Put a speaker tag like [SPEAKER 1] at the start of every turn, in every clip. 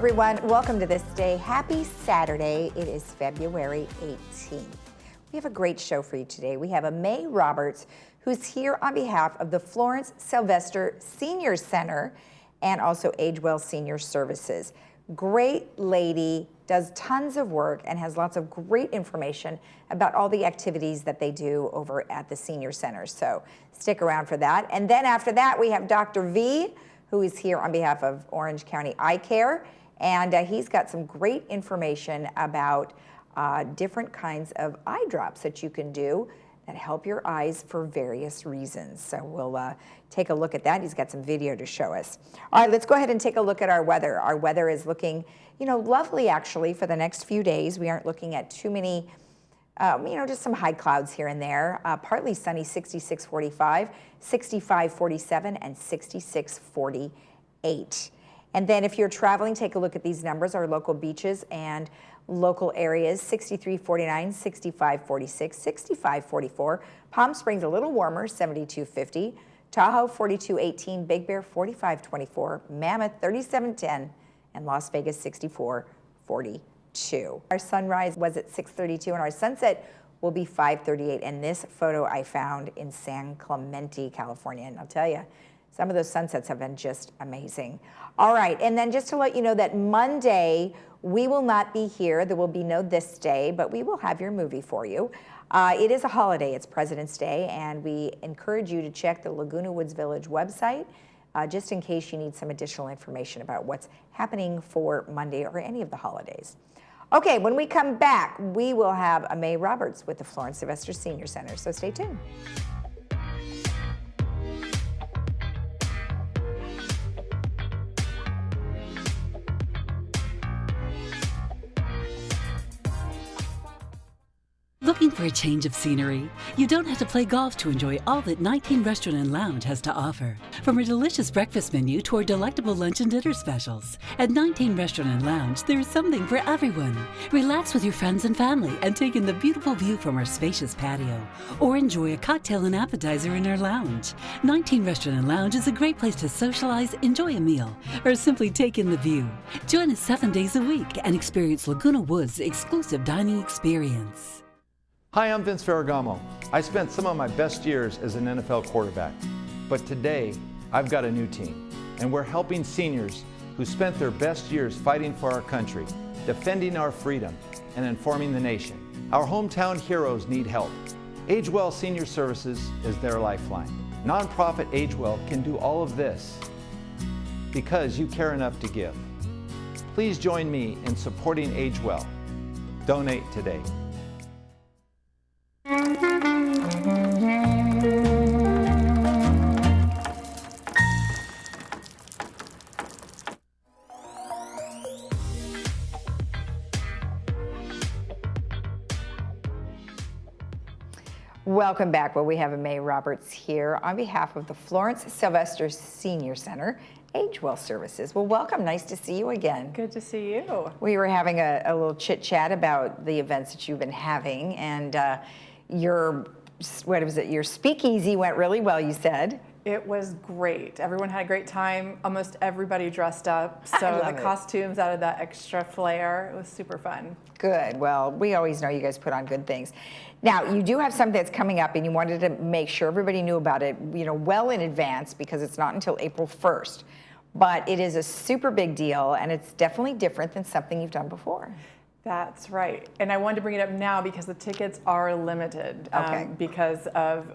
[SPEAKER 1] everyone. Welcome to This Day. Happy Saturday. It is February 18th. We have a great show for you today. We have May Roberts, who's here on behalf of the Florence Sylvester Senior Center and also AgeWell Senior Services. Great lady, does tons of work and has lots of great information about all the activities that they do over at the Senior Center. So stick around for that. And then after that, we have Dr. V, who is here on behalf of Orange County Eye Care. And he's got some great information about different kinds of eye drops that you can do that help your eyes for various reasons. So we'll take a look at that. He's got some video to show us. All right, let's go ahead and take a look at our weather. Our weather is looking, lovely actually for the next few days. We aren't looking at too many, just some high clouds here and there. Partly sunny, 66-45, 65-47, and 66-48. And then if you're traveling, take a look at these numbers, our local beaches and local areas, 63-49, 65-46, 65-44. Palm Springs a little warmer, 72-50. Tahoe 42-18, Big Bear 45-24, Mammoth 37-10, and Las Vegas 64-42. Our sunrise was at 6:32 and our sunset will be 5:38. And this photo I found in San Clemente, California. And I'll tell you, some of those sunsets have been just amazing. All right, and then just to let you know that Monday, we will not be here. There will be no This Day, but we will have your movie for you. It is a holiday. It's President's Day, and we encourage you to check the Laguna Woods Village website just in case you need some additional information about what's happening for Monday or any of the holidays. Okay, when we come back, we will have May Roberts with the Florence Sylvester Senior Center, so stay tuned.
[SPEAKER 2] Looking for a change of scenery? You don't have to play golf to enjoy all that 19 Restaurant and Lounge has to offer. From a delicious breakfast menu to our delectable lunch and dinner specials. At 19 Restaurant and Lounge, there is something for everyone. Relax with your friends and family and take in the beautiful view from our spacious patio. Or enjoy a cocktail and appetizer in our lounge. 19 Restaurant and Lounge is a great place to socialize, enjoy a meal, or simply take in the view. Join us 7 days a week and experience Laguna Woods' exclusive dining experience.
[SPEAKER 3] Hi, I'm Vince Ferragamo. I spent some of my best years as an NFL quarterback, but today I've got a new team, and we're helping seniors who spent their best years fighting for our country, defending our freedom, and informing the nation. Our hometown heroes need help. AgeWell Senior Services is their lifeline. Nonprofit AgeWell can do all of this because you care enough to give. Please join me in supporting AgeWell. Donate today.
[SPEAKER 1] Welcome back. Well, we have May Roberts here on behalf of the Florence Sylvester Senior Center, AgeWell Services. Well, welcome. Nice to see you again.
[SPEAKER 4] Good to see you.
[SPEAKER 1] We were having a little chit chat about the events that you've been having, and your speakeasy went really well, you said.
[SPEAKER 4] It was great. Everyone had a great time. Almost everybody dressed up. So the costumes added that extra flair. It was super fun.
[SPEAKER 1] Good. Well, we always know you guys put on good things. Now, you do have something that's coming up, and you wanted to make sure everybody knew about it, well in advance, because it's not until April 1st. But it is a super big deal, and it's definitely different than something you've done before.
[SPEAKER 4] That's right. And I wanted to bring it up now because the tickets are limited.
[SPEAKER 1] Okay.
[SPEAKER 4] Because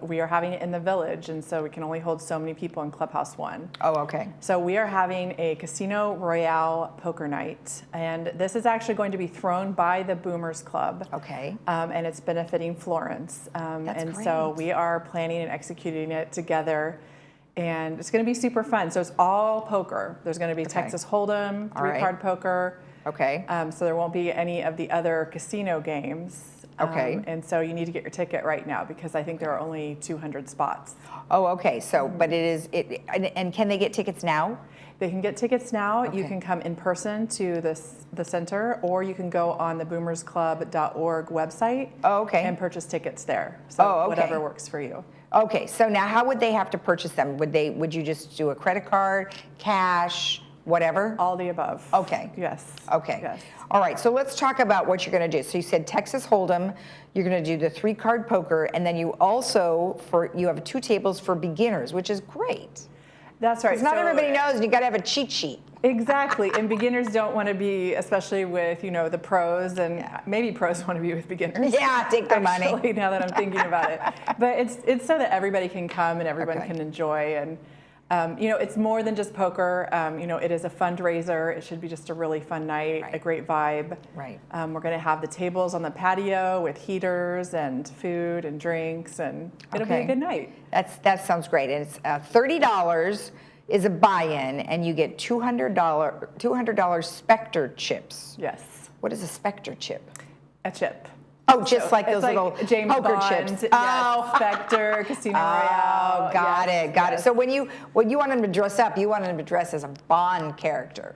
[SPEAKER 4] we are having it in the Village, and so we can only hold so many people in Clubhouse 1.
[SPEAKER 1] Oh, okay.
[SPEAKER 4] So we are having a Casino Royale poker night, and this is actually going to be thrown by the Boomers Club.
[SPEAKER 1] Okay.
[SPEAKER 4] And it's benefiting Florence.
[SPEAKER 1] That's
[SPEAKER 4] and
[SPEAKER 1] great.
[SPEAKER 4] So we are planning and executing it together. And it's going to be super fun. So it's all poker. There's going to be Texas Hold'em, three-card poker.
[SPEAKER 1] Okay.
[SPEAKER 4] So there won't be any of the other casino games.
[SPEAKER 1] Okay.
[SPEAKER 4] And so you need to get your ticket right now because I think there are only 200 spots.
[SPEAKER 1] Oh, okay. So, but and can they get tickets now?
[SPEAKER 4] They can get tickets now.
[SPEAKER 1] Okay.
[SPEAKER 4] You can come in person to the center, or you can go on the boomersclub.org website and purchase tickets there. So whatever works for you.
[SPEAKER 1] Okay. So now how would they have to purchase them? Would you just do a credit card, cash, whatever?
[SPEAKER 4] All the above.
[SPEAKER 1] Okay.
[SPEAKER 4] Yes.
[SPEAKER 1] Okay.
[SPEAKER 4] Yes.
[SPEAKER 1] All right, so let's talk about what you're going to do. So you said Texas Hold'em, you're going to do the 3-card poker, and then you also, you have 2 tables for beginners, which is great.
[SPEAKER 4] That's right.
[SPEAKER 1] 'Cause not everybody knows, and you got to have a cheat sheet.
[SPEAKER 4] Exactly, and beginners don't want to be, especially with, you know, the pros, and maybe pros want to be with beginners.
[SPEAKER 1] Yeah, take their money.
[SPEAKER 4] Now that I'm thinking about it. But it's so that everybody can come and everyone can enjoy, and you know, it's more than just poker. You know, it is a fundraiser. It should be just a really fun night, a great vibe.
[SPEAKER 1] Right.
[SPEAKER 4] We're going to have the tables on the patio with heaters and food and drinks, and it'll be a good night.
[SPEAKER 1] That sounds great. And it's $30 is a buy-in, and you get $200 Spectre chips.
[SPEAKER 4] Yes.
[SPEAKER 1] What is a Spectre chip?
[SPEAKER 4] A chip.
[SPEAKER 1] Oh, just like those little
[SPEAKER 4] James
[SPEAKER 1] poker
[SPEAKER 4] Bond,
[SPEAKER 1] chips.
[SPEAKER 4] Yes,
[SPEAKER 1] Oh,
[SPEAKER 4] Spectre, Casino Royale.
[SPEAKER 1] got it. So when you want them to dress up, you want them to dress as a Bond character.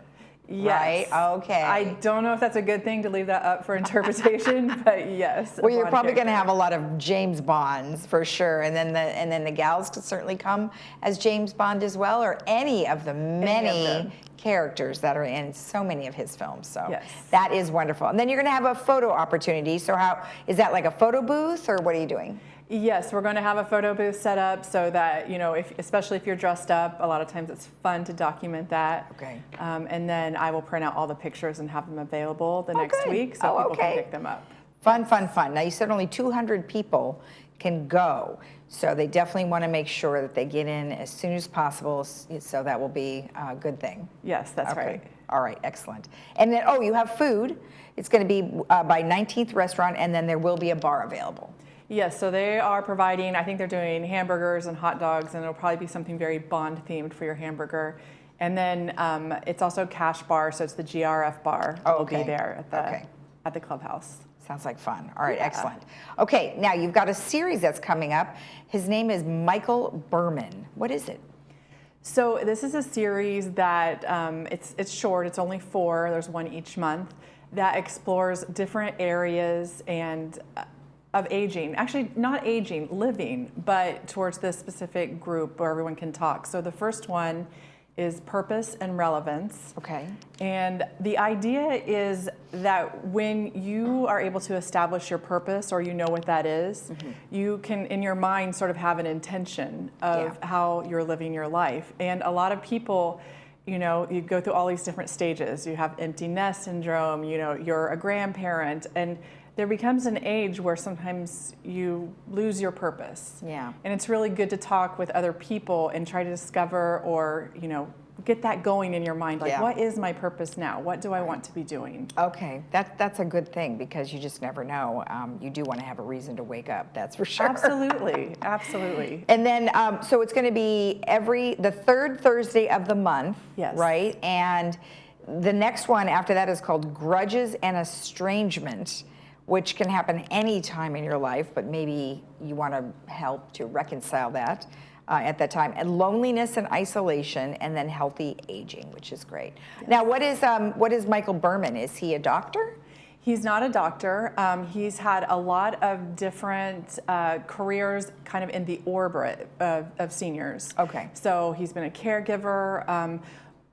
[SPEAKER 4] Yes.
[SPEAKER 1] Right? Okay.
[SPEAKER 4] I don't know if that's a good thing to leave that up for interpretation, but yes.
[SPEAKER 1] Well, you're probably going to have a lot of James Bonds for sure, and then the gals could certainly come as James Bond as well, or any of the many characters that are in so many of his films. So that is wonderful. And then you're going to have a photo opportunity. So how is that, like a photo booth, or what are you doing?
[SPEAKER 4] Yes, we're going to have a photo booth set up so that, you know, especially if you're dressed up, a lot of times it's fun to document that.
[SPEAKER 1] Okay.
[SPEAKER 4] And then I will print out all the pictures and have them available the next week so people can pick them up.
[SPEAKER 1] Fun. Now you said only 200 people can go, so they definitely want to make sure that they get in as soon as possible, so that will be a good thing.
[SPEAKER 4] Yes, that's right.
[SPEAKER 1] All right, excellent. And then, you have food. It's going to be by 19th Restaurant, and then there will be a bar available.
[SPEAKER 4] Yes, so they are providing, I think they're doing hamburgers and hot dogs, and it'll probably be something very Bond themed for your hamburger. And then it's also cash bar, so it's the GRF bar that will be there at the clubhouse.
[SPEAKER 1] Sounds like fun. All right, excellent. Okay, now you've got a series that's coming up. His name is Michael Berman. What is it?
[SPEAKER 4] So this is a series that it's short. It's only 4. There's 1 each month that explores different areas and of aging. Actually, not aging, living, but towards this specific group where everyone can talk. So the first one is purpose and relevance.
[SPEAKER 1] Okay.
[SPEAKER 4] And the idea is that when you are able to establish your purpose, or you know what that is, you can, in your mind, sort of have an intention of how you're living your life. And a lot of people, you know, you go through all these different stages. You have empty nest syndrome, you know, you're a grandparent, and there becomes an age where sometimes you lose your purpose.
[SPEAKER 1] Yeah.
[SPEAKER 4] And it's really good to talk with other people and try to discover, or, you know, get that going in your mind. Like, what is my purpose now? What do I want to be doing?
[SPEAKER 1] Okay, that's a good thing, because you just never know. You do want to have a reason to wake up, that's for sure.
[SPEAKER 4] Absolutely, absolutely.
[SPEAKER 1] And then, so it's going to be the 3rd Thursday of the month, right? And the next one after that is called Grudges and Estrangement, which can happen any time in your life, but maybe you want to help to reconcile that at that time. And loneliness and isolation, and then healthy aging, which is great. Yes. Now, what is Michael Berman? Is he a doctor?
[SPEAKER 4] He's not a doctor. He's had a lot of different careers kind of in the orbit of seniors.
[SPEAKER 1] Okay.
[SPEAKER 4] So he's been a caregiver.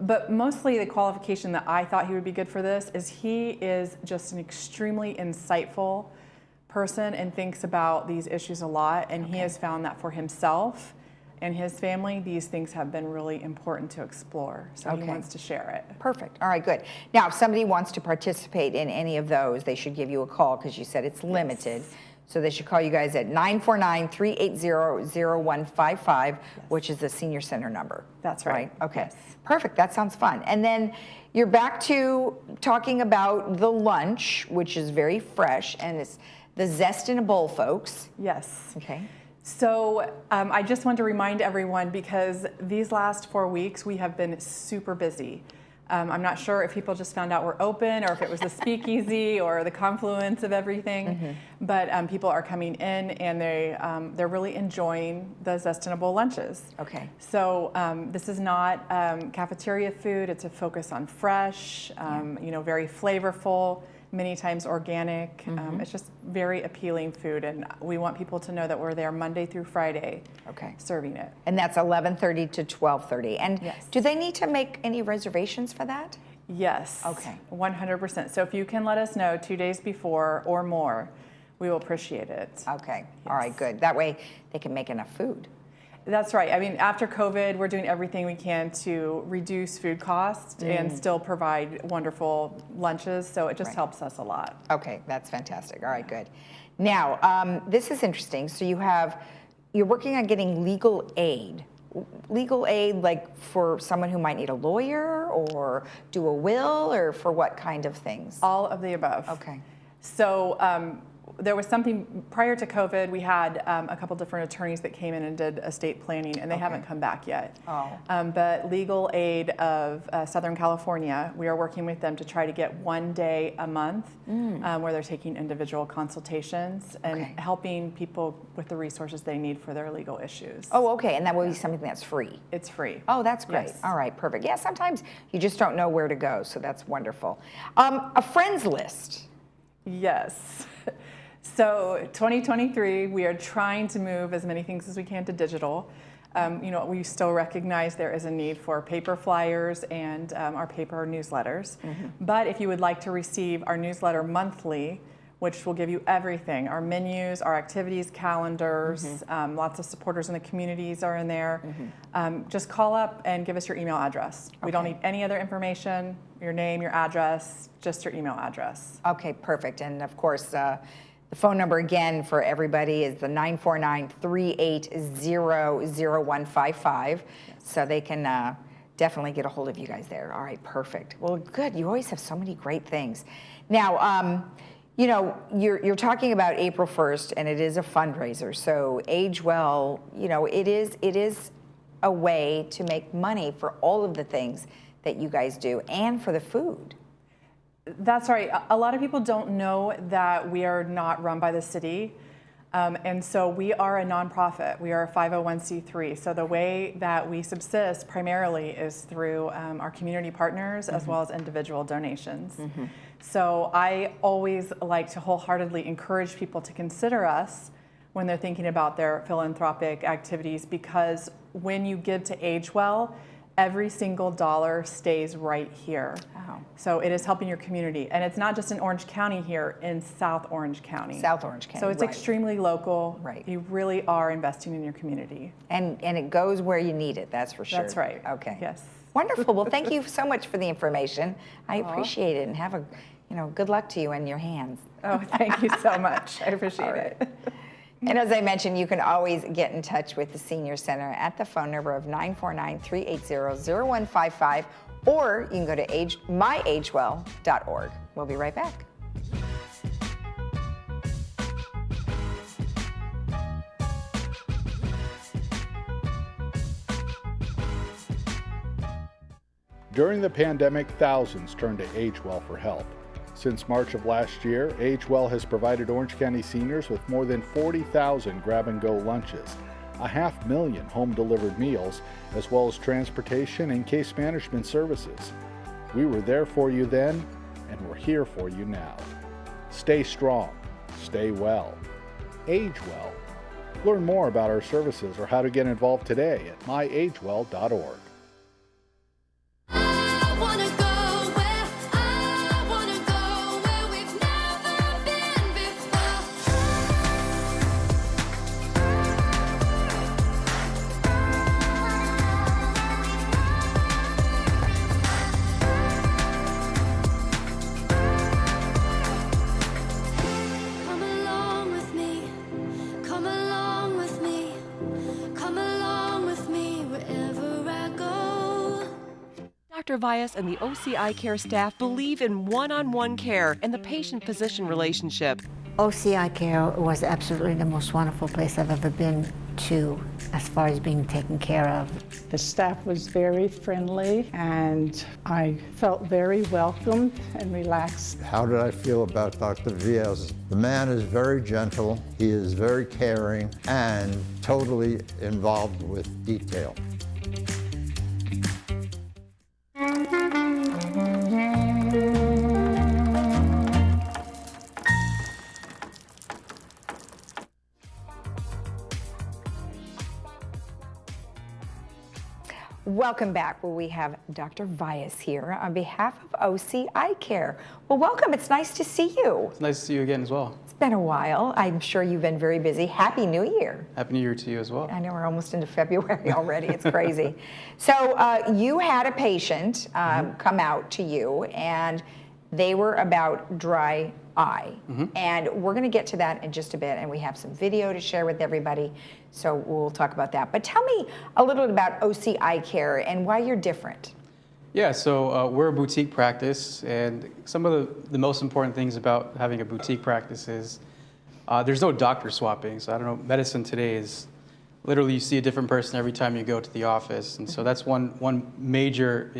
[SPEAKER 4] But mostly the qualification that I thought he would be good for this is he is just an extremely insightful person and thinks about these issues a lot. And he has found that for himself and his family, these things have been really important to explore. So he wants to share it.
[SPEAKER 1] Perfect. All right, good. Now, if somebody wants to participate in any of those, they should give you a call, because you said it's limited. Yes. So they should call you guys at 949-380-0155, which is the senior center number.
[SPEAKER 4] That's right.
[SPEAKER 1] Okay. Yes. Perfect. That sounds fun. And then you're back to talking about the lunch, which is very fresh, and it's the Zest in a Bowl, folks.
[SPEAKER 4] Yes.
[SPEAKER 1] Okay.
[SPEAKER 4] So I just want to remind everyone, because these last 4 weeks we have been super busy. I'm not sure if people just found out we're open, or if it was the speakeasy or the confluence of everything, but people are coming in, and they're really enjoying the Zestinable lunches.
[SPEAKER 1] Okay.
[SPEAKER 4] So this is not cafeteria food. It's a focus on fresh, you know, very flavorful, many times organic. It's just very appealing food, and we want people to know that we're there Monday through Friday serving it.
[SPEAKER 1] And that's 11:30 to 12:30. And
[SPEAKER 4] Yes.
[SPEAKER 1] do they need to make any reservations for that?
[SPEAKER 4] Yes.
[SPEAKER 1] Okay.
[SPEAKER 4] 100%. So if you can let us know 2 days before or more, we will appreciate it.
[SPEAKER 1] Okay. All right, good. That way they can make enough food.
[SPEAKER 4] That's right. I mean, after COVID, we're doing everything we can to reduce food costs and still provide wonderful lunches, so it just helps us a lot.
[SPEAKER 1] Okay, that's fantastic. All right, good. Now, this is interesting. So you're working on getting legal aid. Legal aid, like for someone who might need a lawyer or do a will, or for what kind of things?
[SPEAKER 4] All of the above.
[SPEAKER 1] Okay.
[SPEAKER 4] So there was something prior to COVID. We had a couple different attorneys that came in and did estate planning, and they haven't come back yet.
[SPEAKER 1] Oh.
[SPEAKER 4] But Legal Aid of Southern California, we are working with them to try to get 1 day a month where they're taking individual consultations and helping people with the resources they need for their legal issues.
[SPEAKER 1] Oh, okay, and that will be something that's free.
[SPEAKER 4] It's free.
[SPEAKER 1] Oh, that's great.
[SPEAKER 4] Yes.
[SPEAKER 1] All right, perfect. Yeah, sometimes you just don't know where to go, so that's wonderful. A friends list.
[SPEAKER 4] Yes. So 2023, we are trying to move as many things as we can to digital. We still recognize there is a need for paper flyers and our paper newsletters. But if you would like to receive our newsletter monthly, which will give you everything, our menus, our activities, calendars, lots of supporters in the communities are in there. Just call up and give us your email address. We don't need any other information, your name, your address, just your email address.
[SPEAKER 1] Okay, perfect. And of course, the phone number again for everybody is the 949-380-0155. So they can definitely get a hold of you guys there. All right, perfect. Well, good. You always have so many great things. Now, you're talking about April 1st, and it is a fundraiser. So Age Well, it is a way to make money for all of the things that you guys do and for the food.
[SPEAKER 4] That's right. A lot of people don't know that we are not run by the city. And so we are a nonprofit. We are a 501c3. So the way that we subsist primarily is through our community partners as well as individual donations. So I always like to wholeheartedly encourage people to consider us when they're thinking about their philanthropic activities, because when you give to Age Well, every single dollar stays right here.
[SPEAKER 1] Wow.
[SPEAKER 4] So it is helping your community. And it's not just in Orange County here, in South Orange County.
[SPEAKER 1] South Orange County,
[SPEAKER 4] So it's extremely local.
[SPEAKER 1] Right.
[SPEAKER 4] You really are investing in your community.
[SPEAKER 1] And it goes where you need it, that's for sure.
[SPEAKER 4] That's right.
[SPEAKER 1] Okay.
[SPEAKER 4] Yes.
[SPEAKER 1] Wonderful. Well, thank you so much for the information. I appreciate it, and have a, good luck to you in your hands.
[SPEAKER 4] Oh, thank you so much. I appreciate it.
[SPEAKER 1] And as I mentioned, you can always get in touch with the Senior Center at the phone number of 949-380-0155, or you can go to myagewell.org. We'll be right back.
[SPEAKER 5] During the pandemic, thousands turned to Age Well for help. Since March of last year, Age Well has provided Orange County seniors with more than 40,000 grab-and-go lunches, 500,000 home-delivered meals, as well as transportation and case management services. We were there for you then, and we're here for you now. Stay strong. Stay well. Age Well. Learn more about our services or how to get involved today at myagewell.org.
[SPEAKER 6] Dr. Vyas and the OCI Care staff believe in one-on-one care and the patient-physician relationship.
[SPEAKER 7] OCI Care was absolutely the most wonderful place I've ever been to as far as being taken care of.
[SPEAKER 8] The staff was very friendly and I felt very welcomed and relaxed.
[SPEAKER 9] How did I feel about Dr. Vyas? The man is very gentle, he is very caring, and totally involved with detail.
[SPEAKER 1] Welcome back. Well, we have Dr. Vyas here on behalf of OC Eye Care. Well, welcome. It's nice to see you.
[SPEAKER 10] It's nice to see you again as well.
[SPEAKER 1] It's been a while. I'm sure you've been very busy. Happy New Year.
[SPEAKER 10] Happy New Year to you as well.
[SPEAKER 1] I know we're almost into February already. It's crazy. So you had a patient come out to you, and they were about dry eye. And we're going to get to that in just a bit, and we have some video to share with everybody, so we'll talk about that. But tell me a little bit about OC Eye Care and why you're different.
[SPEAKER 10] Yeah, so we're a boutique practice, and some of the most important things about having a boutique practice is there's no doctor swapping. So I don't know, medicine today is literally you see a different person every time you go to the office, and so that's one major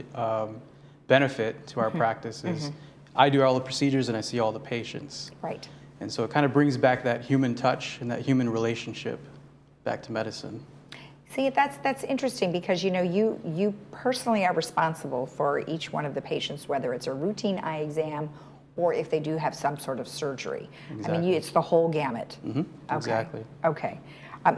[SPEAKER 10] benefit to our practice is I do all the procedures and I see all the patients.
[SPEAKER 1] Right.
[SPEAKER 10] And so it kind of brings back that human touch and that human relationship back to medicine.
[SPEAKER 1] See, that's interesting because you personally are responsible for each one of the patients, whether it's a routine eye exam or if they do have some sort of surgery.
[SPEAKER 10] Exactly.
[SPEAKER 1] I mean, it's the whole gamut.
[SPEAKER 10] Okay. Exactly.
[SPEAKER 1] Okay.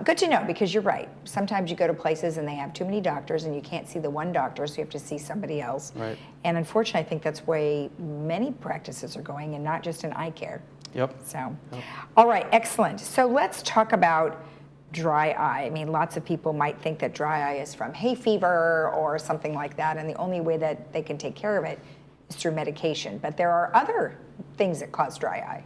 [SPEAKER 1] Good to know, because you're right. Sometimes you go to places and they have too many doctors and you can't see the one doctor, so you have to see somebody else.
[SPEAKER 10] Right.
[SPEAKER 1] And unfortunately, I think that's way many practices are going, and not just in eye care.
[SPEAKER 10] Yep.
[SPEAKER 1] So, all right, excellent. So let's talk about dry eye. I mean, lots of people might think that dry eye is from hay fever or something like that, and the only way that they can take care of it is through medication. But there are other things that cause dry eye.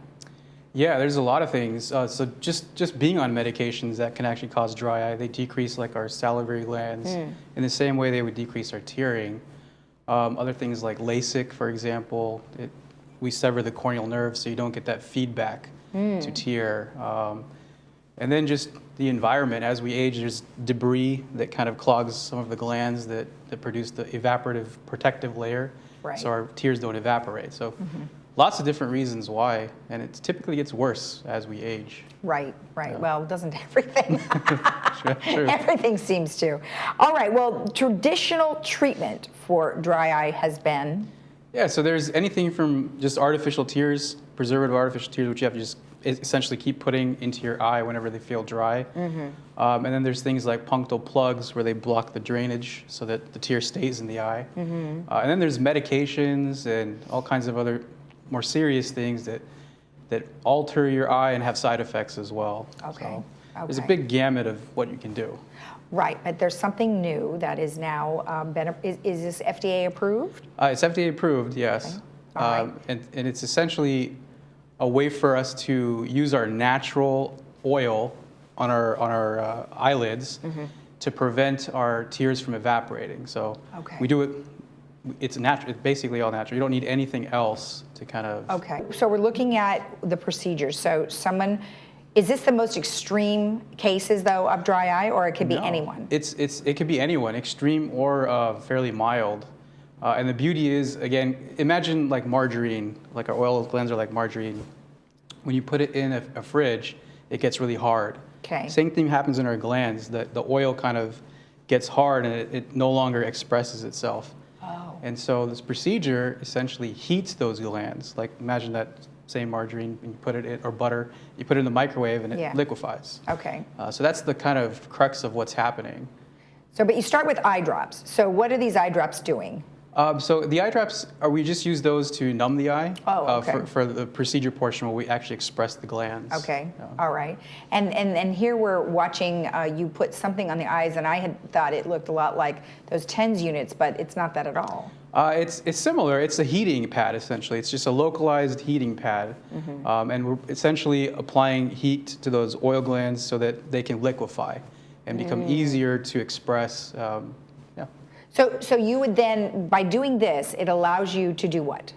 [SPEAKER 10] Yeah, there's a lot of things. So just being on medications that can actually cause dry eye, they decrease like our salivary glands in the same way they would decrease our tearing. Other things like LASIK, for example, we sever the corneal nerve so you don't get that feedback to tear. And then just the environment. As we age, there's debris that kind of clogs some of the glands that produce the evaporative protective layer,
[SPEAKER 1] Right.
[SPEAKER 10] so our tears don't evaporate. So lots of different reasons why, and it typically gets worse as we age.
[SPEAKER 1] Right.
[SPEAKER 10] Yeah.
[SPEAKER 1] Well, doesn't everything?
[SPEAKER 10] True.
[SPEAKER 1] Everything seems to. All right, well, traditional treatment for dry eye has been?
[SPEAKER 10] Yeah, so there's anything from just artificial tears, preservative artificial tears, which you have to just essentially keep putting into your eye whenever they feel dry. And then there's things like punctal plugs where they block the drainage so that the tear stays in the eye. And then there's medications and all kinds of other more serious things that alter your eye and have side effects as well.
[SPEAKER 1] Okay.
[SPEAKER 10] So there's a big gamut of what you can do.
[SPEAKER 1] Right, but there's something new that is now is this FDA approved?
[SPEAKER 10] It's FDA approved, yes.
[SPEAKER 1] Okay. All right.
[SPEAKER 10] And it's essentially a way for us to use our natural oil on our eyelids to prevent our tears from evaporating. So we do it. It's natural. It's basically all natural. You don't need anything else to kind of.
[SPEAKER 1] Okay, so we're looking at the procedures. So is this the most extreme cases though of dry eye, or it could be anyone?
[SPEAKER 10] It could be anyone, extreme or fairly mild. And the beauty is, again, imagine like margarine, like our oil glands are like margarine. When you put it in a fridge, it gets really hard.
[SPEAKER 1] Okay.
[SPEAKER 10] Same thing happens in our glands. The oil kind of gets hard and it no longer expresses itself.
[SPEAKER 1] Oh.
[SPEAKER 10] And so this procedure essentially heats those glands. Like imagine that same margarine, and you put it in, or butter, you put it in the microwave and it liquefies.
[SPEAKER 1] Okay.
[SPEAKER 10] So that's the kind of crux of what's happening.
[SPEAKER 1] So, but you start with eye drops. So what are these eye drops doing?
[SPEAKER 10] So the eye drops, we just use those to numb the eye.
[SPEAKER 1] Oh, okay.
[SPEAKER 10] For the procedure portion where we actually express the glands.
[SPEAKER 1] Okay,
[SPEAKER 10] Yeah.
[SPEAKER 1] all right. And here we're watching you put something on the eyes, and I had thought it looked a lot like those TENS units, but it's not that at all.
[SPEAKER 10] It's similar. It's a heating pad, essentially. It's just a localized heating pad. And we're essentially applying heat to those oil glands so that they can liquefy and become easier to express.
[SPEAKER 1] So you would then, by doing this, it allows you to do what?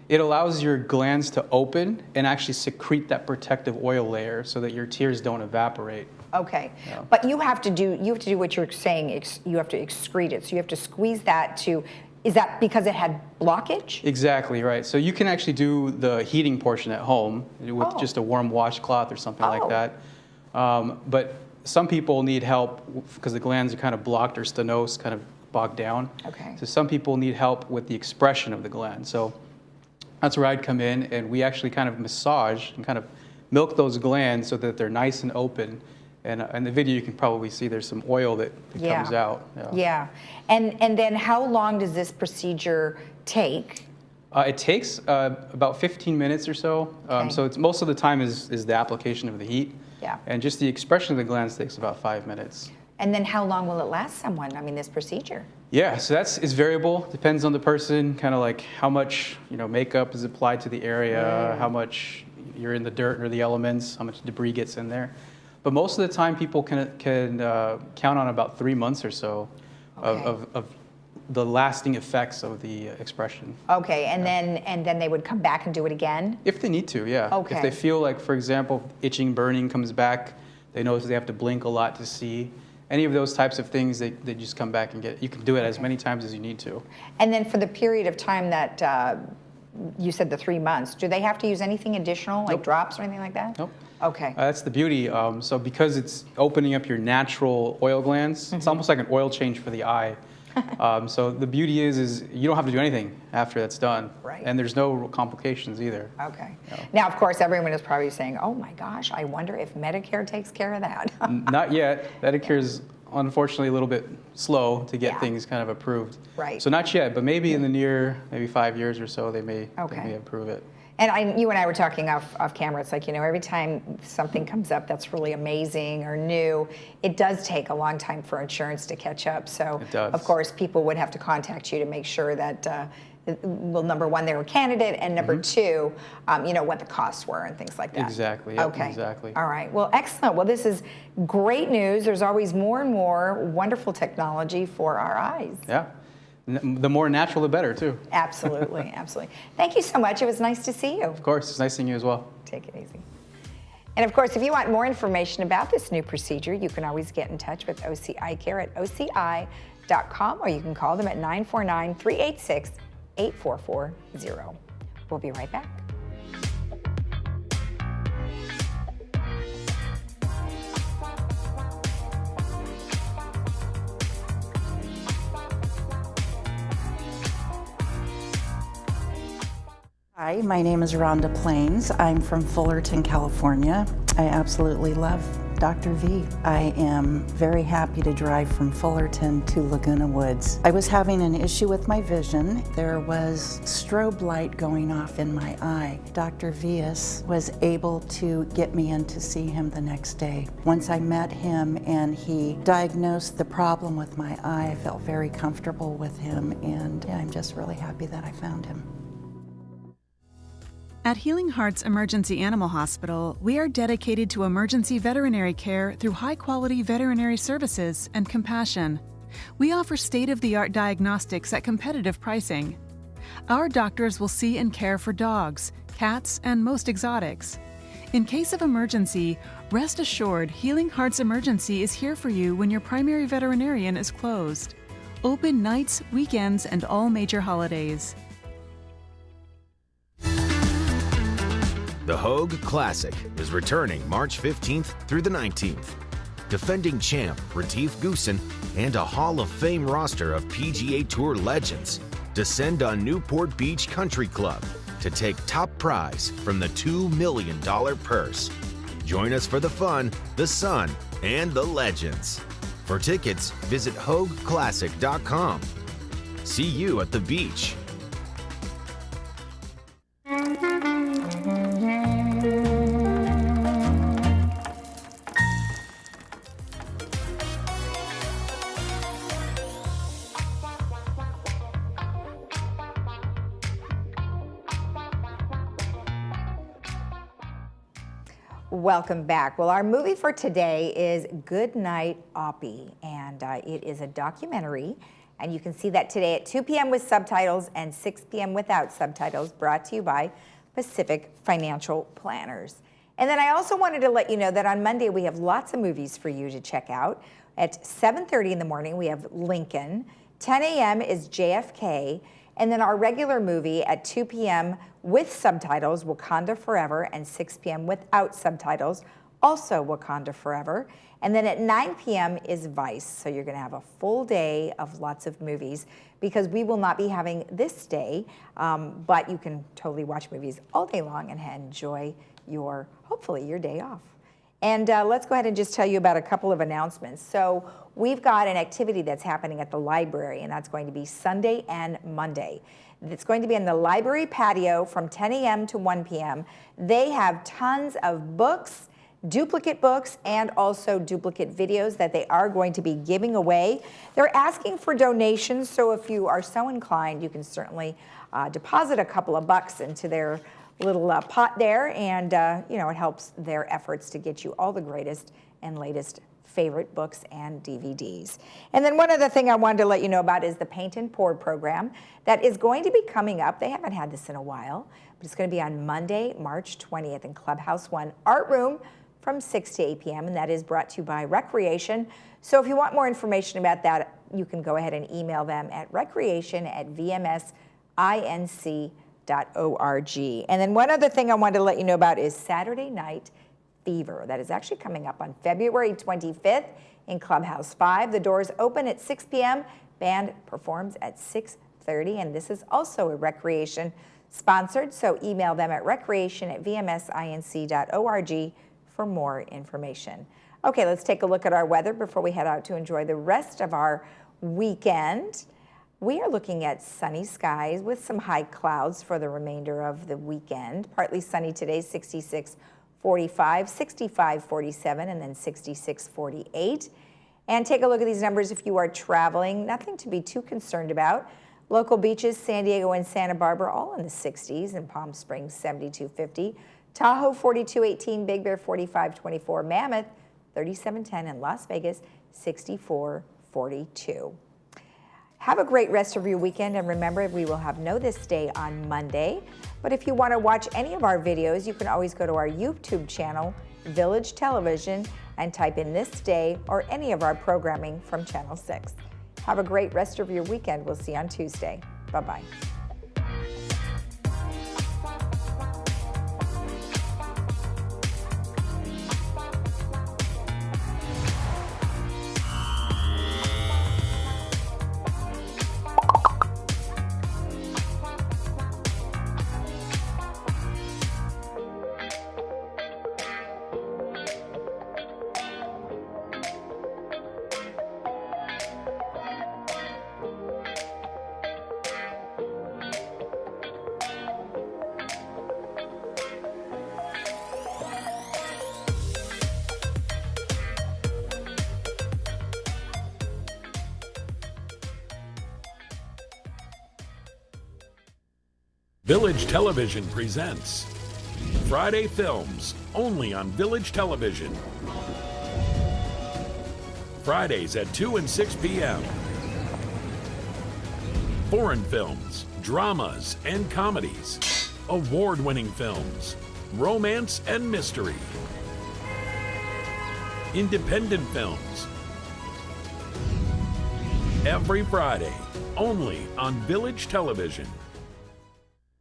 [SPEAKER 10] It allows your glands to open and actually secrete that protective oil layer so that your tears don't evaporate.
[SPEAKER 1] Okay,
[SPEAKER 10] Yeah.
[SPEAKER 1] but you have to do what you're saying. You have to excrete it. So you have to squeeze that to. Is that because it had blockage?
[SPEAKER 10] Exactly right. So you can actually do the heating portion at home with just a warm washcloth or something like that. But some people need help because the glands are kind of blocked or stenose, kind of bogged down.
[SPEAKER 1] Okay.
[SPEAKER 10] So some people need help with the expression of the gland. So that's where I'd come in, and we actually kind of massage and kind of milk those glands so that they're nice and open, And in the video, you can probably see there's some oil that comes out.
[SPEAKER 1] Yeah. And then how long does this procedure take?
[SPEAKER 10] It takes about 15 minutes or so. So it's most of the time is the application of the heat.
[SPEAKER 1] Yeah.
[SPEAKER 10] And just the expression of the glands takes about 5 minutes.
[SPEAKER 1] And then how long will it last someone? I mean, this procedure?
[SPEAKER 10] Yeah, so it's variable. Depends on the person, kind of like how much makeup is applied to the area, how much you're in the dirt or the elements, how much debris gets in there. But most of the time, people can count on about 3 months or so of the lasting effects of the expression.
[SPEAKER 1] Okay, and then they would come back and do it again?
[SPEAKER 10] If they need to, yeah.
[SPEAKER 1] Okay.
[SPEAKER 10] If they feel like, for example, itching, burning comes back, they notice they have to blink a lot to see. Any of those types of things, they just come back and get. You can do it as many times as you need to.
[SPEAKER 1] And then for the period of time that you said the 3 months, do they have to use anything additional, like drops or anything like that?
[SPEAKER 10] Nope.
[SPEAKER 1] Okay.
[SPEAKER 10] That's the beauty. So because it's opening up your natural oil glands, it's almost like an oil change for the eye. So the beauty is you don't have to do anything after that's done.
[SPEAKER 1] Right.
[SPEAKER 10] And there's no complications either.
[SPEAKER 1] Okay. Now, of course, everyone is probably saying, oh my gosh, I wonder if Medicare takes care of that.
[SPEAKER 10] Not yet. Medicare is unfortunately a little bit slow to get things kind of approved.
[SPEAKER 1] Right.
[SPEAKER 10] So not yet, but maybe in the near, maybe 5 years or so, they may approve it.
[SPEAKER 1] And you and I were talking off camera, it's like, every time something comes up that's really amazing or new, it does take a long time for insurance to catch up. So,
[SPEAKER 10] it does.
[SPEAKER 1] Of course, people would have to contact you to make sure that, well, number one, they were a candidate, and number two, what the costs were and things like that.
[SPEAKER 10] Exactly. Yep,
[SPEAKER 1] okay.
[SPEAKER 10] Exactly.
[SPEAKER 1] All right. Well, excellent. Well, this is great news. There's always more and more wonderful technology for our eyes.
[SPEAKER 10] Yeah. The more natural, the better, too.
[SPEAKER 1] Absolutely. Absolutely. Thank you so much. It was nice to see you.
[SPEAKER 10] Of course. It's nice seeing you as well.
[SPEAKER 1] Take it easy. And of course, if you want more information about this new procedure, you can always get in touch with OCI Care at OCI.com, or you can call them at 949-386-8440. We'll be right back.
[SPEAKER 11] Hi, my name is Rhonda Plains. I'm from Fullerton, California. I absolutely love Dr. V. I am very happy to drive from Fullerton to Laguna Woods. I was having an issue with my vision. There was strobe light going off in my eye. Dr. Vias was able to get me in to see him the next day. Once I met him and he diagnosed the problem with my eye, I felt very comfortable with him, and I'm just really happy that I found him.
[SPEAKER 12] At Healing Hearts Emergency Animal Hospital, we are dedicated to emergency veterinary care through high-quality veterinary services and compassion. We offer state-of-the-art diagnostics at competitive pricing. Our doctors will see and care for dogs, cats, and most exotics. In case of emergency, rest assured Healing Hearts Emergency is here for you when your primary veterinarian is closed. Open nights, weekends, and all major holidays.
[SPEAKER 13] The Hogue Classic is returning March 15th through the 19th. Defending champ Retief Goosen and a Hall of Fame roster of PGA Tour legends descend on Newport Beach Country Club to take top prize from the $2 million purse. Join us for the fun, the sun, and the legends. For tickets, visit HogueClassic.com. See you at the beach.
[SPEAKER 1] Welcome back. Well, our movie for today is Good Night, Oppie, and it is a documentary, and you can see that today at 2 p.m. with subtitles and 6 p.m. without subtitles, brought to you by Pacific Financial Planners. And then I also wanted to let you know that on Monday we have lots of movies for you to check out. At 7:30 in the morning we have Lincoln, 10 a.m. is JFK, and then our regular movie at 2 p.m. with subtitles, Wakanda Forever, and 6 p.m. without subtitles, also Wakanda Forever. And then at 9 p.m. is Vice. So you're going to have a full day of lots of movies, because we will not be having ThisDay, but you can totally watch movies all day long and enjoy hopefully your day off. And let's go ahead and just tell you about a couple of announcements. So we've got an activity that's happening at the library, and that's going to be Sunday and Monday. It's going to be in the library patio from 10 a.m. to 1 p.m. They have tons of books, duplicate books, and also duplicate videos that they are going to be giving away. They're asking for donations, so if you are so inclined, you can certainly deposit a couple of bucks into their little pot there, and it helps their efforts to get you all the greatest and latest favorite books and DVDs. And then one other thing I wanted to let you know about is the Paint and Pour program that is going to be coming up. They haven't had this in a while, but it's going to be on Monday, March 20th in Clubhouse 1 Art Room from 6 to 8 p.m., and that is brought to you by Recreation. So if you want more information about that, you can go ahead and email them at recreation@vmsinc.org. And then one other thing I wanted to let you know about is Saturday Night Fever. That is actually coming up on February 25th in Clubhouse 5. The doors open at 6 p.m. Band performs at 6:30, and this is also a Recreation sponsored, so email them at recreation@vmsinc.org for more information. Okay, let's take a look at our weather before we head out to enjoy the rest of our weekend. We are looking at sunny skies with some high clouds for the remainder of the weekend. Partly sunny today, 66-45, 65-47, and then 66-48. And take a look at these numbers if you are traveling. Nothing to be too concerned about. Local beaches, San Diego and Santa Barbara, all in the 60s, and Palm Springs, 72-50. Tahoe, 42-18, Big Bear, 45-24, Mammoth, 37-10, and Las Vegas, 64-42. Have a great rest of your weekend, and remember, we will have No This Day on Monday. But if you want to watch any of our videos, you can always go to our YouTube channel, Village Television, and type in This Day or any of our programming from Channel 6. Have a great rest of your weekend. We'll see you on Tuesday. Bye-bye.
[SPEAKER 14] Village Television presents Friday Films, only on Village Television. Fridays at 2 and 6 p.m. Foreign films, dramas, and comedies. Award-winning films, romance and mystery. Independent films. Every Friday, only on Village Television.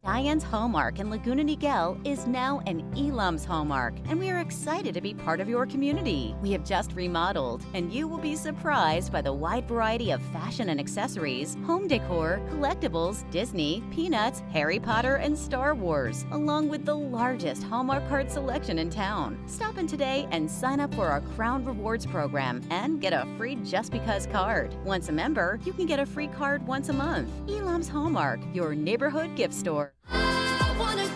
[SPEAKER 15] Diane's Hallmark in Laguna Niguel is now an Elam's Hallmark, and we are excited to be part of your community. We have just remodeled, and you will be surprised by the wide variety of fashion and accessories, home decor, collectibles, Disney, Peanuts, Harry Potter, and Star Wars, along with the largest Hallmark card selection in town. Stop in today and sign up for our Crown Rewards program and get a free Just Because card. Once a member, you can get a free card once a month. Elam's Hallmark, your neighborhood gift store.
[SPEAKER 16] I wanna